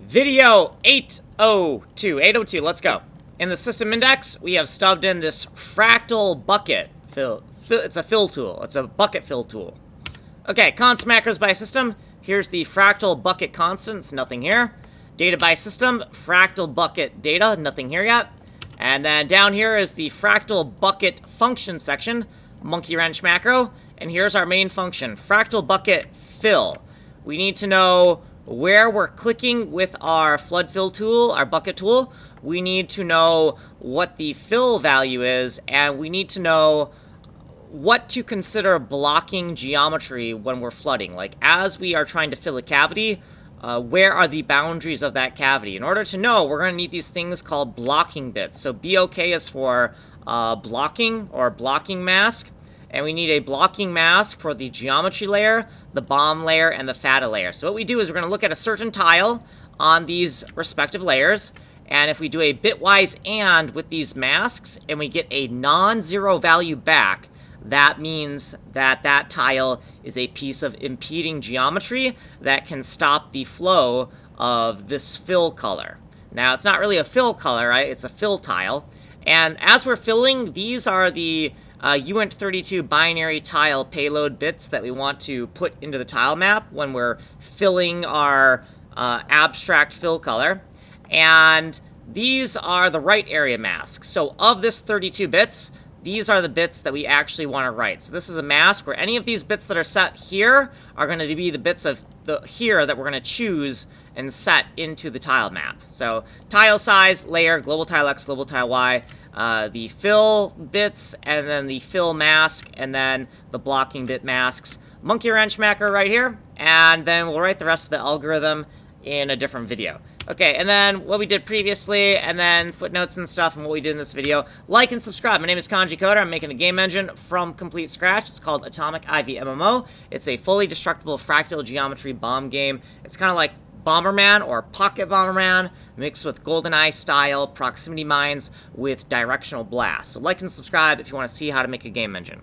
Video 802, let's go. In the system index, we have stubbed in this fractal bucket fill. It's a fill tool. It's a bucket fill tool. Okay, const macros by system. Here's the fractal bucket constants, nothing here. Data by system, fractal bucket data, nothing here yet. And then down here is the fractal bucket function section, monkey wrench macro. And here's our main function, fractal bucket fill. We need to know where we're clicking with our flood fill tool, our bucket tool. We need to know what the fill value is, and we need to know what to consider blocking geometry when we're flooding. Like, as we are trying to fill a cavity, where are the boundaries of that cavity? In order to know, we're going to need these things called blocking bits. So BOK is for blocking or blocking mask. And we need a blocking mask for the geometry layer, the bomb layer, and the fata layer. So what we do is we're going to look at a certain tile on these respective layers. And if we do a bitwise AND with these masks, and we get a non-zero value back, that means that that tile is a piece of impeding geometry that can stop the flow of this fill color. Now, it's not really a fill color, right? It's a fill tile. And as we're filling, these are the uint32 binary tile payload bits that we want to put into the tile map when we're filling our abstract fill color. And these are the right area masks. So of this 32 bits, these are the bits that we actually want to write. So this is a mask where any of these bits that are set here are going to be the bits of here that we're going to choose and set into the tile map. So tile size, layer, global tile X, global tile Y, the fill bits, and then the fill mask, and then the blocking bit masks. Monkey wrench macro right here, and then we'll write the rest of the algorithm in a different video. Okay, and then what we did previously, and then footnotes and stuff, and what we did in this video. Like and subscribe. My name is Kanji Coder. I'm making a game engine from complete scratch. It's called Atomic Ivy MMO. It's a fully destructible fractal geometry bomb game. It's kind of like Bomberman or Pocket Bomberman mixed with GoldenEye style proximity mines with directional blast. So like and subscribe if you want to see how to make a game engine.